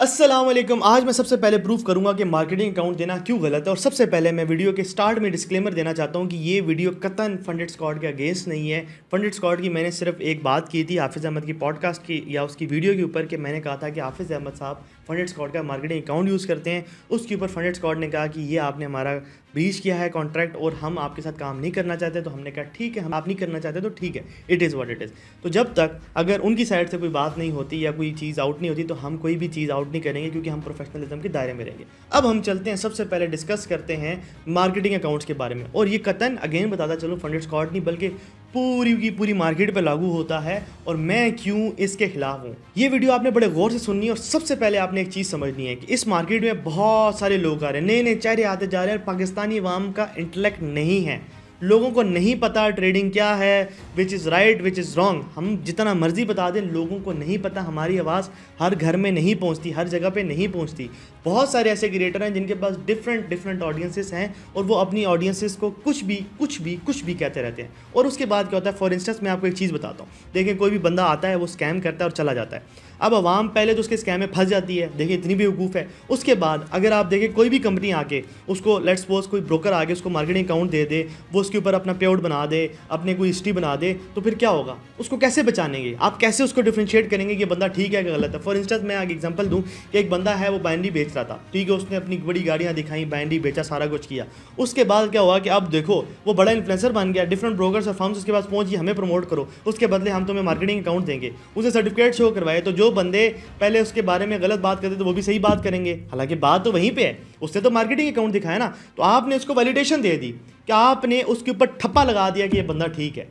अस्सलाम वालेकुम। आज मैं सबसे पहले प्रूफ करूंगा कि मार्केटिंग अकाउंट देना क्यों गलत है। और सबसे पहले मैं वीडियो के स्टार्ट में डिस्क्लेमर देना चाहता हूं कि ये वीडियो कतन फंडेड स्क्वाड के अगेंस्ट नहीं है। फंडेड स्क्वाड की मैंने सिर्फ एक बात की थी हाफिज़ अहमद की पॉडकास्ट की या उसकी वीडियो के ऊपर कि मैंने कहा था कि हाफिज़ अहमद साहब फंडेड स्क्वाड का मार्केटिंग अकाउंट यूज़ करते हैं। उसके ऊपर फंडेड स्क्वाड ने कहा कि ये आपने हमारा ब्रीच किया है कॉन्ट्रैक्ट और हम आपके साथ काम नहीं करना चाहते। तो हमने कहा ठीक है, हम आप नहीं करना चाहते तो ठीक है, it is what it is. तो जब तक अगर उनकी साइड से कोई बात नहीं होती या कोई चीज़ आउट नहीं होती तो हम कोई भी चीज़ आउट नहीं करेंगे, क्योंकि हम प्रोफेशनलिज्म के दायरे में रहेंगे। अब हम चलते हैं, सबसे पहले डिस्कस करते हैं मार्केटिंग अकाउंट्स के बारे में। और ये कतन अगेन बताता चलो फंडेड स्क्वाड नहीं बल्कि पूरी की पूरी मार्केट पे लागू होता है और मैं क्यों इसके खिलाफ हूँ। ये वीडियो आपने बड़े गौर से सुननी है। और सबसे पहले आपने एक चीज़ समझनी है कि इस मार्केट में बहुत सारे लोग आ रहे हैं, नए नए चेहरे आते जा रहे हैं और पाकिस्तानी अवाम का इंटेलेक्ट नहीं है। लोगों को नहीं पता ट्रेडिंग क्या है, which is right which is wrong. हम जितना मर्जी बता दें, लोगों को नहीं पता। हमारी आवाज़ हर घर में नहीं पहुंचती, हर जगह पे नहीं पहुंचती। बहुत सारे ऐसे क्रिएटर हैं जिनके पास डिफरेंट ऑडियंसेस हैं और वो अपनी ऑडियंसेस को कुछ भी कहते रहते हैं। और उसके बाद क्या होता है, फॉर इंस्टेंस मैं आपको एक चीज़ बताता हूँ। देखिए, कोई भी बंदा आता है, वो स्कैम करता है और चला जाता है। अब आवाम पहले तो उसके स्कैम में फंस जाती है, देखिए इतनी बेवकूफ़ है। उसके बाद अगर आप देखें कोई भी कंपनी आके उसको, लेट्स सपोज कोई ब्रोकर आके उसको मार्केटिंग अकाउंट दे दे, वो उसके ऊपर अपना पेआउट बना दे, अपने कोई हिस्ट्री बना दे, तो फिर क्या होगा? उसको कैसे बचानेंगे आप? कैसे उसको डिफ्रेंशिएट करेंगे कि बंदा ठीक है कि गलत है? फॉर इंस्टेंस मैं आगे एग्जांपल दूं कि एक बंदा है, वो बाइनरी बेच रहा था, ठीक है, उसने अपनी बड़ी गाड़ियाँ दिखाई, बाइनरी बेचा, सारा कुछ किया। उसके बाद क्या हुआ कि अब देखो वो बड़ा इन्फ्लुएंसर बन गया, डिफरेंट ब्रोकर्स और फर्म्स उसके पास पहुंची, हमें प्रमोट करो, उसके बदले हम तुम्हें मार्केटिंग अकाउंट देंगे। उसे सर्टिफिकेट शो करवाए। तो जो बंदे पहले उसके बारे में गलत बात करते तो वो भी सही बात करेंगे, हालांकि बात तो वहीं पे है, उसने तो मार्केटिंग अकाउंट दिखाया ना। तो आपने उसको वैलिडेशन दे दी कि आपने उसके ऊपर ठप्पा लगा दिया कि ये बंदा ठीक है।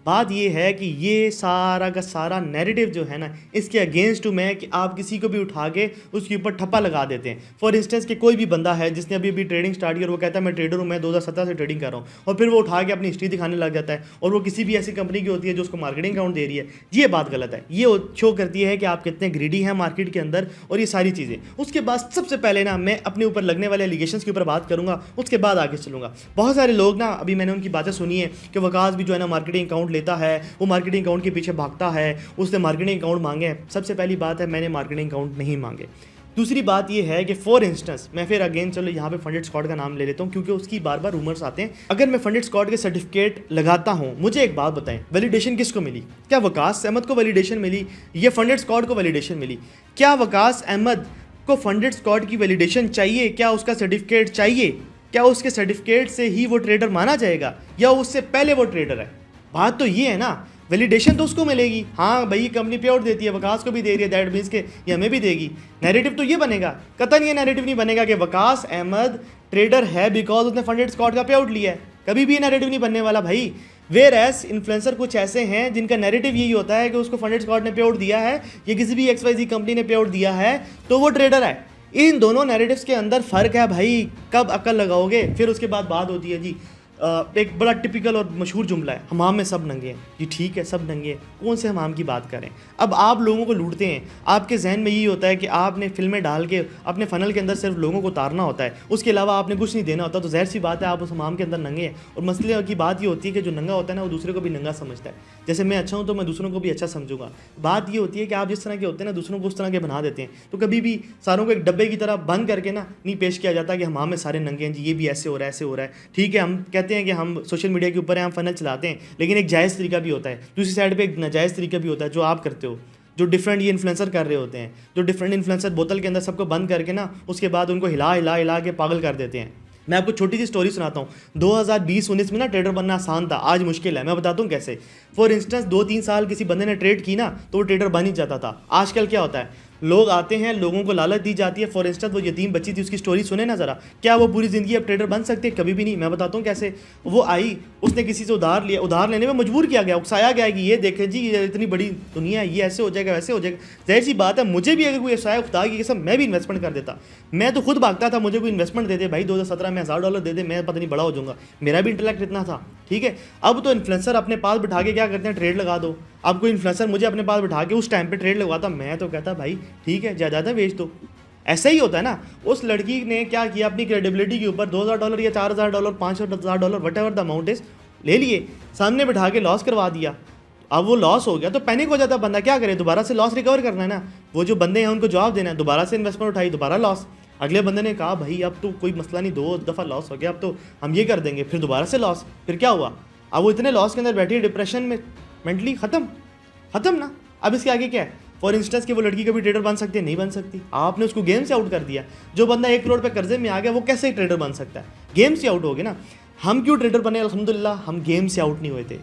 बात ये है कि ये सारा का सारा नैरेटिव जो है ना, इसके अगेंस्ट हूँ मैं कि आप किसी को भी उठा के उसके ऊपर ठप्पा लगा देते हैं। फॉर इंस्टेंस कि कोई भी बंदा है जिसने अभी ट्रेडिंग स्टार्ट किया और वो कहता है मैं ट्रेडर हूँ, मैं 2017 से ट्रेडिंग कर रहा हूँ, और फिर वो उठा के अपनी हिस्ट्री दिखाने लग जाता है और वो किसी भी ऐसी कंपनी की होती है जो उसको मार्केटिंग अकाउंट दे रही है। ये बात गलत है। ये शो करती है कि आप कितने ग्रीडी हैं मार्केट के अंदर और ये सारी चीज़ें। उसके बाद सबसे पहले ना मैं अपने ऊपर लगने वाले एलिगेशंस के ऊपर बात करूँगा, उसके बाद आगे चलूँगा। बहुत सारे लोग ना, अभी मैंने उनकी बातें सुनी है कि वकास भी जो है ना मार्केटिंग अकाउंट लेता है, वो मार्केटिंग अकाउंट के पीछे भागता है, उसने मार्केटिंग अकाउंट मांगे हैं। सबसे पहली बात है, मैंने मार्केटिंग अकाउंट नहीं मांगे। दूसरी बात ये है कि फॉर इंस्टेंस मैं फिर अगेन चलो यहाँ पे फंडेड स्क्वाड का नाम ले लेता हूँ क्योंकि उसकी बार बार रूमर्स आते हैं। अगर मैं फंडेड स्क्वाड के सर्टिफिकेट लगाता हूँ, मुझे एक बात बताएं, वैलिडेशन किसको मिली? क्या वकास अहमद को वैलिडेशन मिली या फंडेड स्क्वाड को वैलिडेशन मिली? क्या वकास अहमद को फंडेड स्क्वाड की वैलिडेशन चाहिए? क्या उसका सर्टिफिकेट चाहिए? क्या उसके सर्टिफिकेट से ही वो ट्रेडर माना जाएगा या उससे पहले वो ट्रेडर है? बात तो ये है ना, वैलिडेशन तो उसको मिलेगी। हाँ भाई, कंपनी पे आउट देती है, वकास को भी दे रही है, दैट मीन्स के ये हमें भी देगी। नैरेटिव तो ये बनेगा, कतई ये नैरेटिव नहीं बनेगा कि वकास अहमद ट्रेडर है बिकॉज उसने फंडेड स्क्वाड का पे आउट लिया है। कभी भी ये नैरेटिव नहीं बनने वाला भाई। वेयर एस इन्फ्लुएंसर कुछ ऐसे हैं जिनका नैरेटिव यही होता है कि उसको फंडेड स्क्वाड ने पे आउट दिया है या किसी भी XYZ कंपनी ने पे आउट दिया है तो वो ट्रेडर है। इन दोनों नैरेटिव्स के अंदर फ़र्क है भाई। कब अकल लगाओगे? फिर उसके बाद बात होती है जी, एक बड़ा टिपिकल और मशहूर जुमला है, हमाम में सब नंगे हैं। जी ठीक है, सब नंगे हैं, कौन से हमाम की बात करें? अब आप लोगों को लूटते हैं, आपके जहन में यही होता है कि आपने फिल्में डाल के अपने फनल के अंदर सिर्फ लोगों को उतारना होता है, उसके अलावा आपने कुछ नहीं देना होता। तो ज़ाहिर सी बात है आप उस हमाम के अंदर नंगे हैं। और मसले की बात ये होती है कि जो नंगा होता है ना, वो दूसरे को भी नंगा समझता है। जैसे मैं अच्छा हूँ तो मैं दूसरों को भी अच्छा समझूंगा। बात ये होती है कि आप जिस तरह के होते हैं ना, दूसरों को उस तरह के बना देते हैं। तो कभी भी सारों को एक डब्बे की तरह बंद करके ना नहीं पेश किया जाता कि हमाम में सारे नंगे हैं जी, ये भी ऐसे हो रहा है, ऐसे हो रहा है। ठीक है, हम कहते हैं कि हम सोशल मीडिया के ऊपर हम फनल चलाते हैं, लेकिन एक जायज़ तरीका भी होता है, दूसरी साइड पे एक नाजायज़ तरीका भी होता है जो आप करते हो, जो डिफरेंट ये इन्फ्लुएंसर कर रहे होते हैं। जो डिफरेंट इन्फ्लुएंसर बोतल के अंदर सबको बंद करके ना उसके बाद उनको हिला के पागल कर देते हैं। मैं आपको छोटी सी स्टोरी सुनाता हूँ। 2020-19 में ना ट्रेडर बनना आसान था, आज मुश्किल है। मैं बताता हूँ कैसे। फॉर इंस्टेंस 2-3 साल किसी बंदे ने ट्रेड की ना तो वो ट्रेडर बन ही जाता था। आजकल क्या होता है, लोग आते हैं, लोगों को लालच दी जाती है। फॉर इंस्टेंस वो यतीम बच्ची थी, उसकी स्टोरी सुने ना ज़रा। क्या वो पूरी ज़िंदगी अब ट्रेडर बन सकती है? कभी भी नहीं। मैं बताता हूँ कैसे। वो आई, उसने किसी से उधार लिया, उधार लेने में मजबूर किया गया, उकसाया गया कि ये देखें जी, ये इतनी बड़ी दुनिया है, ये ऐसे हो जाएगा, वैसे हो जाएगा। जाहिर सी बात है, मुझे भी अगर कोई उकसाया, खुदा की कसम मैं भी इन्वेस्टमेंट कर देता। मैं तो खुद भागता था, मुझे कोई इन्वेस्टमेंट दे दे भाई 2017 में $1000 दे दे, मैं पता नहीं बड़ा हो जाऊँगा। मेरा भी इंटेलेक्ट इतना था, ठीक है। अब तो इन्फ्लुएंसर अपने पास बिठा के क्या करते हैं, ट्रेड लगा दो। अब कोई इन्फ्लुएंसर मुझे अपने पास बिठा के उस टाइम पे ट्रेड लगवाता, मैं तो कहता भाई ठीक है, ज़्यादा बेच दो। ऐसा ही होता है ना। उस लड़की ने क्या किया, अपनी क्रेडिबिलिटी के ऊपर $2000 या $4000, $5000, what ever the amount is, ले लिए, सामने बिठा के लॉस करवा दिया। अब वो लॉस हो गया तो पैनिक हो जाता बंदा, क्या करे, दोबारा से लॉस रिकवर करना है ना। वो जो बंदे हैं उनको जवाब देना है, दोबारा से इन्वेस्टमेंट उठाई, दोबारा लॉस। अगले बंदे ने कहा भाई अब तो कोई मसला नहीं, 2 दफ़ा लॉस हो गया, अब तो हम ये कर देंगे, फिर दोबारा से लॉस। फिर क्या हुआ, अब वो इतने लॉस के अंदर बैठी है, डिप्रेशन में, मेंटली ख़त्म ना। अब इसके आगे क्या है। फॉर इंस्टेंस कि वो लड़की कभी ट्रेडर बन सकती है, नहीं बन सकती, आपने उसको गेम से आउट कर दिया। जो बंदा 1 करोड़ पे कर्जे में आ गया वो कैसे ट्रेडर बन सकता है, गेम से आउट हो गए ना। हम क्यों ट्रेडर बने, अल्हम्दुलिल्लाह हम गेम से आउट नहीं हुए थे,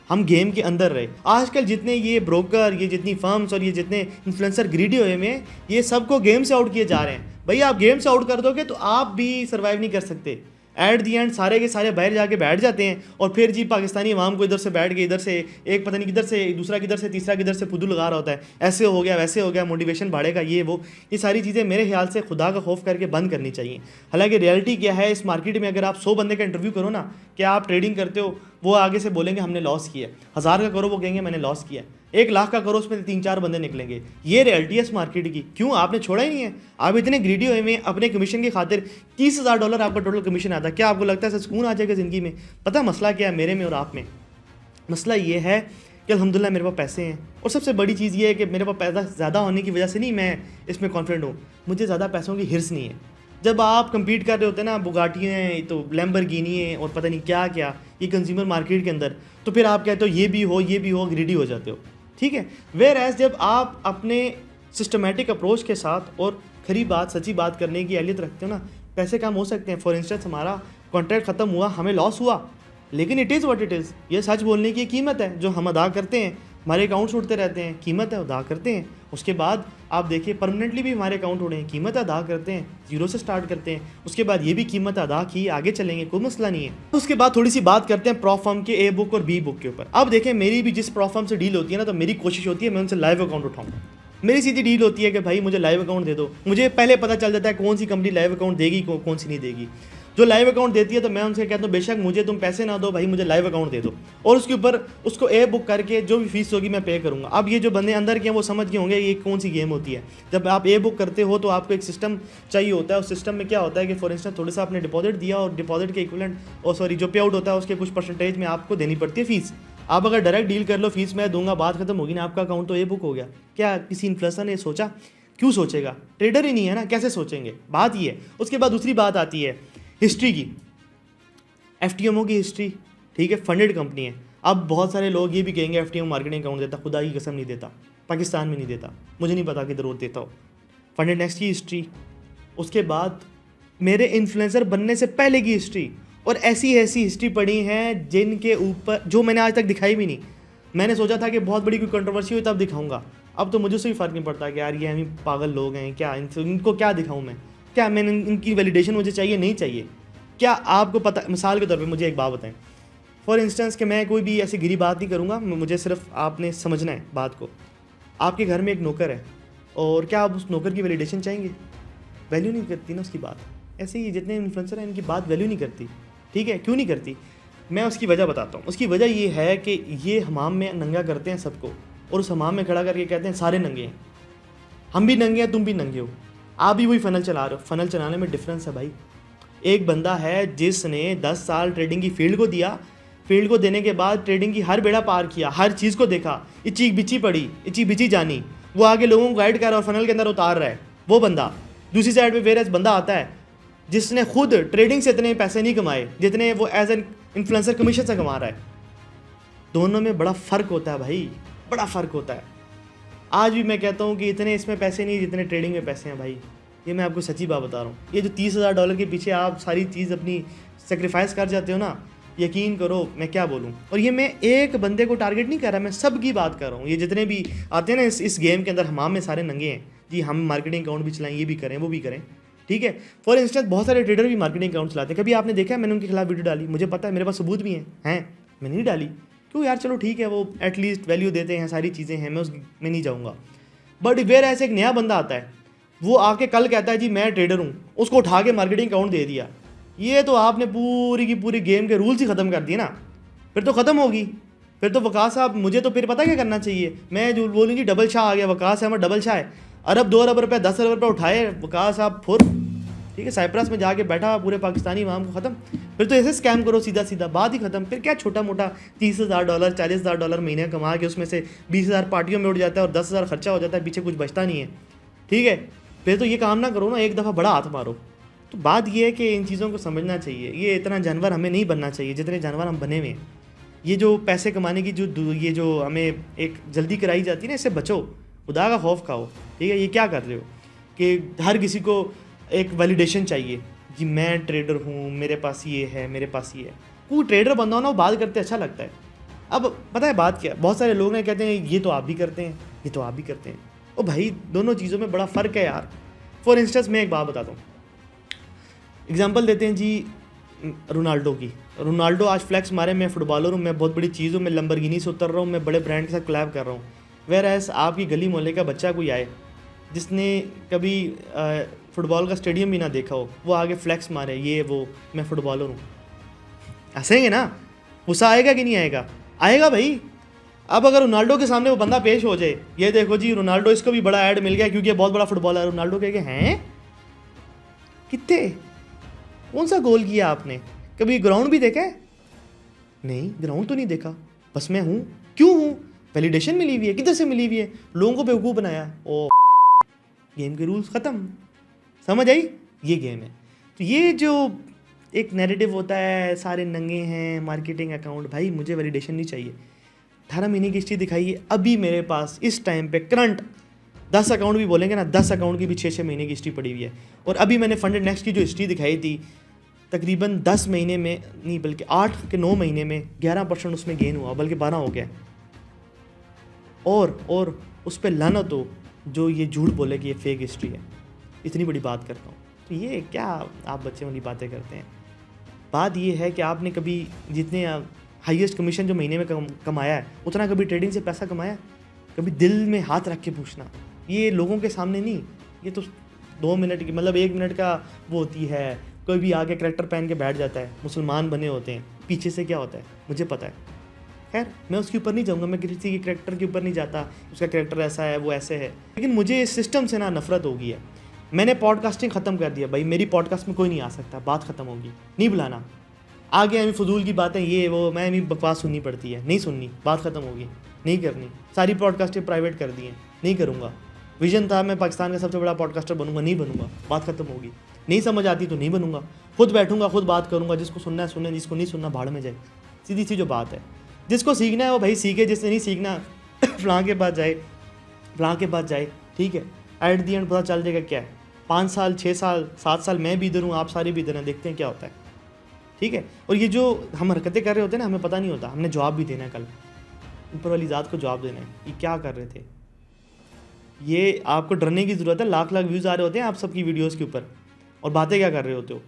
हम गेम के अंदर रहे। आजकल जितने ये ब्रोकर, ये जितनी फर्म्स और ये जितने इन्फ्लुएंसर ग्रीडी हुए में, ये सबको गेम से आउट किए जा रहे हैं। भाई आप गेम से आउट कर दोगे तो आप भी सर्वाइव नहीं कर सकते। एट दी एंड सारे के सारे बाहर जाके बैठ जाते हैं और फिर जी पाकिस्तानी अवाम को इधर से बैठ के, इधर से एक पता नहीं किधर से, दूसरा किधर से, तीसरा किधर से फुदू लगा रहा होता है, ऐसे हो गया वैसे हो गया, मोटिवेशन बढ़ेगा, ये वो। ये सारी चीज़ें मेरे ख्याल से खुदा का खौफ करके बंद करनी चाहिए। हालांकि रियलिटी क्या है इस मार्केट में, अगर आप 100 बंदे का इंटरव्यू करो ना कि आप ट्रेडिंग करते हो, वो आगे से बोलेंगे हमने लॉस किया। 1000 का करो वो कहेंगे मैंने लॉस किया। 1 लाख का करो उसमें 3-4 बंदे निकलेंगे। ये रियलिटी है इस मार्केट की। क्यों, आपने छोड़ा ही नहीं है। आप इतने ग्रीडी हुए में अपने कमीशन की खातिर $30,000 आपका टोटल कमीशन आता है। क्या आपको लगता है सुकून आ जाएगा ज़िंदगी में? पता मसला क्या है मेरे में और आप में? मसला ये है कि अल्हम्दुलिल्लाह मेरे पास पैसे हैं, और सबसे बड़ी चीज़ ये है कि मेरे पास पैसा ज़्यादा होने की वजह से नहीं मैं इसमें कॉन्फिडेंट हूँ, मुझे ज़्यादा पैसों की हिर्स नहीं है। जब आप compete कर रहे होते हैं ना, बुगाटी हैं तो लैम्बोर्गिनी है और पता नहीं क्या क्या, ये कंज्यूमर मार्केट के अंदर, तो फिर आप कहते हो ये भी हो, ग्रीडी हो जाते हो, ठीक है। वेयर एज जब आप अपने सिस्टमेटिक अप्रोच के साथ और खरी बात सच्ची बात करने की अहलियत रखते हो ना, पैसे कम हो सकते हैं। फॉर इंस्टेंस हमारा कॉन्ट्रैक्ट ख़त्म हुआ, हमें लॉस हुआ, लेकिन it is what it is. ये सच बोलने की कीमत है जो हम अदा करते हैं। हमारे अकाउंट्स उड़ते रहते हैं, कीमत है, अदा करते हैं। उसके बाद आप देखिए परमानेंटली भी हमारे अकाउंट उड़े हैं, कीमत अदा करते हैं, जीरो से स्टार्ट करते हैं। उसके बाद ये भी कीमत अदा की, आगे चलेंगे, कोई मसला नहीं है। उसके बाद थोड़ी सी बात करते हैं प्रॉफ फर्म के ए बुक और बी बुक के ऊपर। अब देखें मेरी भी जिस प्रॉफ फर्म से डील होती है ना, तो मेरी कोशिश होती है मैं उनसे लाइव अकाउंट उठाऊँ। मेरी सीधी डील होती है कि भाई मुझे लाइव अकाउंट दे दो। मुझे पहले पता चल जाता है कौन सी कंपनी लाइव अकाउंट देगी, कौन सी नहीं देगी। जो लाइव अकाउंट देती है तो मैं उनसे कहता हूँ बेशक मुझे तुम पैसे ना दो भाई, मुझे लाइव अकाउंट दे दो, और उसके ऊपर उसको ए बुक करके जो भी फीस होगी मैं पे करूँगा। अब ये जो बंदे अंदर के हैं वो समझ गए होंगे ये कौन सी गेम होती है। जब आप ए बुक करते हो तो आपको एक सिस्टम चाहिए होता है। उस सिस्टम में क्या होता है कि फॉर इंस्टेंस थोड़ा सा आपने डिपॉजिट दिया और डिपॉजिट के इक्विवेलेंट, और सॉरी जो पे आउट होता है उसके कुछ परसेंटेज में आपको देनी पड़ती है फीस। आप अगर डायरेक्ट डील कर लो फीस मैं दूंगा, बात खत्म होगी ना, आपका अकाउंट तो ए बुक हो गया। क्या किसी इन्फ्लुएंसर ने सोचा? क्यों सोचेगा, ट्रेडर ही नहीं है ना, कैसे सोचेंगे, बात ये है। उसके बाद दूसरी बात आती है हिस्ट्री की, एफटीएमओ की हिस्ट्री, ठीक है, फंडेड कंपनी है। अब बहुत सारे लोग ये भी कहेंगे एफटीएमओ मार्केटिंग अकाउंट देता, खुदा की कसम नहीं देता, पाकिस्तान में नहीं देता, मुझे नहीं पता किधर और देता हो। फंडेड नेक्स्ट की हिस्ट्री, उसके बाद मेरे इन्फ्लुएंसर बनने से पहले की हिस्ट्री, और ऐसी ऐसी हिस्ट्री पड़ी हैं जिनके ऊपर जो मैंने आज तक दिखाई भी नहीं। मैंने सोचा था कि बहुत बड़ी कोई कंट्रोवर्सी हुई तब दिखाऊंगा, अब तो मुझे उससे भी फ़र्क नहीं पड़ता कि यार ये हम पागल लोग हैं क्या, इनको क्या दिखाऊं मैं, क्या मैंने इनकी वैलिडेशन मुझे चाहिए नहीं चाहिए। क्या आपको पता, मिसाल के तौर पे मुझे एक बात बताएं, फॉर इंस्टेंस कि मैं कोई भी ऐसी गिरी बात नहीं करूँगा, मुझे सिर्फ आपने समझना है बात को। आपके घर में एक नौकर है और क्या आप उस नौकर की वैलिडेशन चाहेंगे? वैल्यू नहीं करती ना उसकी बात। ऐसे ही जितने इन्फ्लुएंसर हैं इनकी बात वैल्यू नहीं करती, ठीक है। क्यों नहीं करती, मैं उसकी वजह बताता हूँ। उसकी वजह ये है कि ये हमाम में नंगा करते हैं सबको, और उस हमाम में खड़ा करके कहते हैं सारे नंगे हैं, हम भी नंगे हैं तुम भी नंगे हो, आप भी वही फ़नल चला रहे हो। फ़नल चलाने में डिफरेंस है भाई। एक बंदा है जिसने 10 साल ट्रेडिंग की फील्ड को दिया, फील्ड को देने के बाद ट्रेडिंग की हर बेड़ा पार किया, हर चीज़ को देखा, इची बिची पड़ी, इची बिची जानी, वो आगे लोगों को गाइड कर रहा है और फ़नल के अंदर उतार रहा है वो बंदा। दूसरी साइड पे वेरेस बंदा आता है जिसने खुद ट्रेडिंग से इतने पैसे नहीं कमाए जितने वो एज एन इन्फ्लुएंसर कमीशन से कमा रहा है। दोनों में बड़ा फ़र्क होता है भाई, बड़ा फ़र्क होता है। आज भी मैं कहता हूँ कि इतने इसमें पैसे नहीं जितने ट्रेडिंग में पैसे हैं भाई, ये मैं आपको सच्ची बात बता रहा हूँ। ये जो $30,000 के पीछे आप सारी चीज़ अपनी सेक्रीफाइस कर जाते हो ना, यकीन करो मैं क्या बोलूँ। और ये मैं एक बंदे को टारगेट नहीं कर रहा, मैं सब की बात कर रहा हूँ। ये जितने भी आते हैं ना इस गेम के अंदर, हमाम में सारे नंगे हैं जी, हम मार्केटिंग अकाउंट भी चलाएं, ये भी करें वो भी करें, ठीक है। फॉर इंस्टेंस बहुत सारे ट्रेडर भी मार्केटिंग अकाउंट चलाते हैं। कभी आपने देखा है मैंने उनके खिलाफ वीडियो डाली? मुझे पता है, मेरे पास सबूत भी हैं, मैंने नहीं डाली। क्यों यार, चलो ठीक है, वो एटलीस्ट वैल्यू देते हैं, सारी चीज़ें हैं, मैं उसमें नहीं जाऊँगा। बट वेयर ऐसे एक नया बंदा आता है, वो आके कल कहता है जी मैं ट्रेडर हूँ, उसको उठा के मार्केटिंग अकाउंट दे दिया, ये तो आपने पूरी की पूरी गेम के रूल्स ही ख़त्म कर दिए ना। फिर तो ख़त्म होगी, फिर तो वकास साहब, मुझे तो फिर पता क्या करना चाहिए, मैं जो बोलूँगी डबल शाह आ गया, वकास अहमद डबल शाह है, अरब 2 अरब रुपये 10 अरब रुपये उठाए वकास साहब, फुर ठीक है, साइप्रस में जाके बैठा हुआ पूरे पाकिस्तानी अवाम को ख़त्म। फिर तो ऐसे स्कैम करो सीधा सीधा, बात ही ख़त्म। फिर क्या छोटा मोटा $30,000 $40,000 महीने कमा के उसमें से 20,000 पार्टियों में उड़ जाता है और 10,000 खर्चा हो जाता है, पीछे कुछ बचता नहीं है। ठीक है, फिर तो ये काम ना करो ना, एक दफ़ा बड़ा हाथ मारो। तो बात ये है कि इन चीज़ों को समझना चाहिए। ये इतना जानवर हमें नहीं बनना चाहिए जितने जानवर हम बने हुए हैं। ये जो पैसे कमाने की ये जो हमें एक जल्दी कराई जाती है ना, इससे बचो, खुदा का खौफ खाओ। ठीक है, ये क्या कर रहे हो कि हर किसी को एक वैलिडेशन चाहिए कि मैं ट्रेडर हूँ, मेरे पास ये है, मेरे पास ये है। कोई ट्रेडर बंदा हो ना, वो बात करते अच्छा लगता है। अब पता है बात क्या, बहुत सारे लोग ने कहते हैं ये तो आप भी करते हैं, ये तो आप भी करते हैं। ओ भाई, दोनों चीज़ों में बड़ा फ़र्क है यार। फॉर इंस्टेंस मैं एक बात बताता हूँ, एग्जांपल देते हैं जी रोनाल्डो की। रोनाल्डो आज फ्लैक्स मारे, मैं फुटबॉलर हूँ, मैं बहुत बड़ी चीज़ हूँ, मैं लंबरगिनी से उतर रहा हूँ, मैं बड़े ब्रांड के साथ कोलैब कर रहा हूँ। वेयर एज आपकी गली मोहल्ले का बच्चा कोई आए जिसने कभी फुटबॉल का स्टेडियम भी ना देखा हो, वो आगे फ्लैक्स मारे, ये वो मैं फुटबॉलर हूँ, हंसेंगे ना? गुस्सा आएगा कि नहीं आएगा? आएगा भाई। अब अगर रोनाल्डो के सामने वो बंदा पेश हो जाए, ये देखो जी रोनाल्डो, इसको भी बड़ा ऐड मिल गया क्योंकि ये बहुत बड़ा फुटबॉलर है, रोनाल्डो कहेंगे हैं कितने, कौन सा गोल किया आपने, कभी ग्राउंड भी देखा है? नहीं, ग्राउंड तो नहीं देखा, बस मैं हूँ। क्यों हूँ? वैलिडेशन मिली हुई है। किधर से मिली हुई है? लोगों को बेवकूफ़ बनाया। ओ, गेम के रूल्स ख़त्म। समझ आई? ये गेम है। तो ये जो एक नैरेटिव होता है, सारे नंगे हैं, मार्केटिंग अकाउंट, भाई मुझे वैलिडेशन नहीं चाहिए। 18 महीने की हिस्ट्री दिखाइए अभी मेरे पास इस टाइम पे करंट 10 अकाउंट भी बोलेंगे ना, 10 अकाउंट की भी 6-6 महीने की हिस्ट्री पड़ी हुई है। और अभी मैंने फंडेड नेक्स्ट की जो हिस्ट्री दिखाई थी, तकरीबन 10 महीने में नहीं बल्कि 8 के 9 महीने में 11% उसमें गेन हुआ, बल्कि 12 हो गया। और उस पर लानत हो जो ये झूठ बोले कि ये फेक हिस्ट्री है। इतनी बड़ी बात करता हूँ, तो ये क्या आप बच्चे वाली बातें करते हैं? बात ये है कि आपने कभी जितने हाईएस्ट कमीशन जो महीने में कमाया है, उतना कभी ट्रेडिंग से पैसा कमाया? कभी दिल में हाथ रख के पूछना। ये लोगों के सामने नहीं, ये तो 2 मिनट की, मतलब 1 मिनट का वो होती है। कोई भी आके करैक्टर पहन के बैठ जाता है, मुसलमान बने होते हैं, पीछे से क्या होता है मुझे पता है। खैर, मैं उसके ऊपर नहीं जाऊँगा, मैं किसी के करैक्टर के ऊपर नहीं जाता, उसका करैक्टर ऐसा है, वो ऐसे है। लेकिन मुझे इस सिस्टम से ना नफरत हो गई है। मैंने पॉडकास्टिंग ख़त्म कर दिया भाई, मेरी पॉडकास्ट में कोई नहीं आ सकता, बात ख़त्म होगी, नहीं बुलाना। आगे हमें फजूल की बातें ये वो मैं भी बकवास सुननी पड़ती है, नहीं सुननी, बात ख़त्म होगी, नहीं करनी। सारी पॉडकास्टें प्राइवेट कर दी हैं, नहीं करूँगा। विजन था मैं पाकिस्तान का सबसे बड़ा पॉडकास्टर बनूंगा, नहीं बनूंगा, बात ख़त्म होगी। नहीं समझ आती तो नहीं बनूंगा, खुद बैठूंगा, खुद बात करूंगा, जिसको सुनना है सुने, जिसको नहीं सुनना भाड़ में जाए। सीधी सी जो बात है, जिसको सीखना है वो भाई सीखे, जिसने नहीं सीखना फलां के पास जाए, फलां के पास जाए। ठीक है, एट दी एंड पता चल जाएगा क्या है। 5 साल 6 साल 7 साल मैं भी इधर हूँ, आप सारे भी इधर हैं, देखते हैं क्या होता है। ठीक है, और ये जो हम हरकतें कर रहे होते हैं ना, हमें पता नहीं होता, हमने जवाब भी देना है कल, ऊपर वाली ज़ात को जवाब देना है ये क्या कर रहे थे। ये आपको डरने की ज़रूरत है, लाख व्यूज़ आ रहे होते हैं आप सबकी वीडियोज़ के ऊपर, और बातें क्या कर रहे होते हो।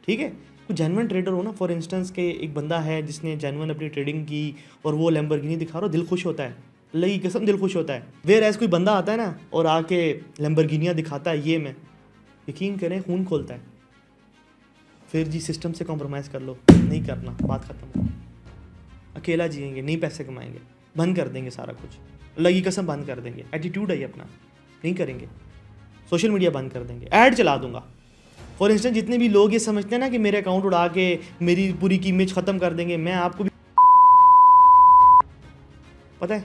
ठीक है, कुछ जेन्युइन ट्रेडर हो ना, फॉर इंस्टेंस के एक बंदा है जिसने जेन्युइन अपनी ट्रेडिंग की और वो लैम्बोर्गिनी दिखा रहा हो, दिल खुश होता है, अल्लाह की कसम दिल खुश होता है। वेयर एज कोई बंदा आता है ना और आके लैम्बोर्गिनियाँ दिखाता है, ये मैं, यकीन करें खून खोलता है। फिर जी सिस्टम से कॉम्प्रोमाइज़ कर लो, नहीं करना, बात ख़त्म हो। अकेला जिएंगे, नहीं पैसे कमाएंगे, बंद कर देंगे सारा कुछ, अल्लाह की कसम बंद कर देंगे। एटीट्यूड है ये अपना, नहीं करेंगे। सोशल मीडिया बंद कर देंगे, ऐड चला दूंगा। फॉर इंस्टेंस जितने भी लोग ये समझते हैं ना कि मेरे अकाउंट उड़ा के मेरी पूरी की इमेज ख़त्म कर देंगे, मैं आपको भी पता है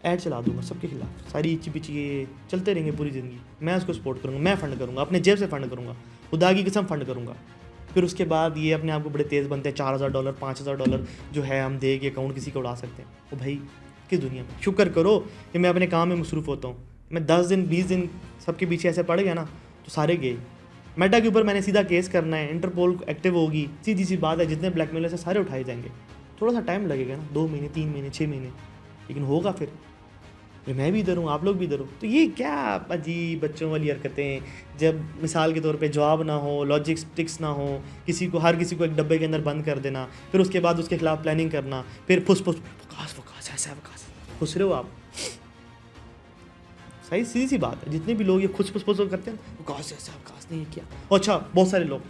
ऐड चला दूंगा सबके खिलाफ, सारी इची पिची ये चलते रहेंगे पूरी ज़िंदगी। मैं उसको सपोर्ट करूँगा, मैं फ़ंड करूँगा, अपने जेब से फ़ंड करूँगा, खुदा की कसम फ़ंड करूँगा। फिर उसके बाद ये अपने आप को बड़े तेज़ बनते हैं, $4000 $5000 जो है हम दे के अकाउंट किसी को उड़ा सकते हैं। वो भाई किस दुनिया में, शुक्र करो कि मैं अपने काम में मसरूफ़ होता हूँ। मैं 10 दिन 20 दिन सबके पीछे ऐसे पड़ गया ना तो सारे गए। मेटा के ऊपर मैंने सीधा केस करना है, इंटरपोल एक्टिव होगी, सीधी सी बात है, जितने ब्लैकमेलर से सारे उठाए जाएंगे। थोड़ा सा टाइम लगेगा ना, 2 महीने 3 महीने 6 महीने, लेकिन होगा। फिर मैं भी इधर हूँ, आप लोग भी इधर हो। तो ये क्या अजीब बच्चों वाली हरकतें, जब मिसाल के तौर पे जवाब ना हो, लॉजिस्टिक्स ना हो, किसी को हर किसी को एक डब्बे के अंदर बंद कर देना, फिर उसके बाद उसके खिलाफ प्लानिंग करना, फिर फुस ऐसा खुश रहे हो आप। सही सीधी सी बात है, जितने भी लोग ये खुश फुस करते हैं, वकास ऐसा वकास नहीं किया। अच्छा, बहुत सारे लोग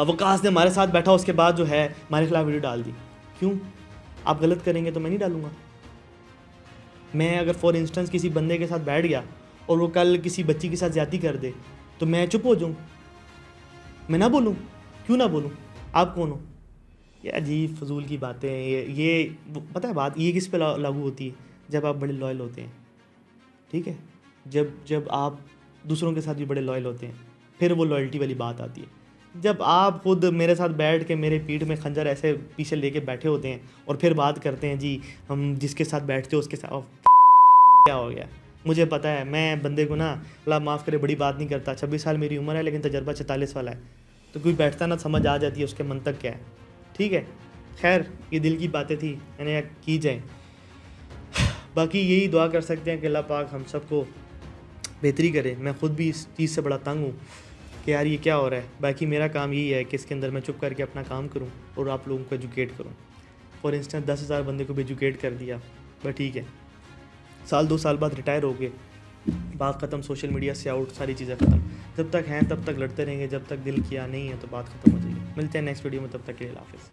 वकास ने हमारे साथ बैठा, उसके बाद जो है हमारे खिलाफ वीडियो डाल दी। क्यों? आप गलत करेंगे तो मैं नहीं डालूंगा। मैं अगर फॉर इंस्टेंस किसी बंदे के साथ बैठ गया और वो कल किसी बच्ची के साथ ज़्यादती कर दे तो मैं चुप हो जाऊँ, मैं ना बोलूँ? क्यों ना बोलूँ? आप कौन हो? ये अजीब फजूल की बातें हैं। पता है बात ये किस पे लागू होती है? जब आप बड़े लॉयल होते हैं, ठीक है, जब आप दूसरों के साथ भी बड़े लॉयल होते हैं, फिर वो लॉयल्टी वाली बात आती है। जब आप खुद मेरे साथ बैठ के मेरे पीठ में खंजर ऐसे पीछे लेके बैठे होते हैं और फिर बात करते हैं जी हम जिसके साथ बैठते हो उसके साथ क्या हो गया? मुझे पता है, मैं बंदे को ना अल्लाह माफ़ करे बड़ी बात नहीं करता। 26 साल मेरी उम्र है लेकिन तजर्बा 44 वाला है, तो कोई बैठता ना समझ आ जाती है उसके मन तक क्या है। ठीक है, खैर ये दिल की बातें थी, मैंने की जाए। बाकी यही दुआ कर सकते हैं कि अल्लाह पाक हम सबको बेहतरी करे। मैं ख़ुद भी इस चीज़ से बड़ा तंग हूँ कि यार ये क्या हो रहा है। बाकी मेरा काम यही है कि इसके अंदर मैं चुप करके अपना काम करूँ और आप लोगों को एजुकेट करूँ। फॉर इंस्टेंस 10,000 बंदे को भी एजुकेट कर दिया, बस ठीक है, साल 2 साल बाद रिटायर हो गए, बात ख़त्म, सोशल मीडिया से आउट, सारी चीज़ें ख़त्म। जब तक हैं तब तक लड़ते रहेंगे, जब तक दिल किया नहीं है तो बात ख़त्म हो जाएगी। मिलते हैं नेक्स्ट वीडियो में, तब तक के लिए हाफ़िज़।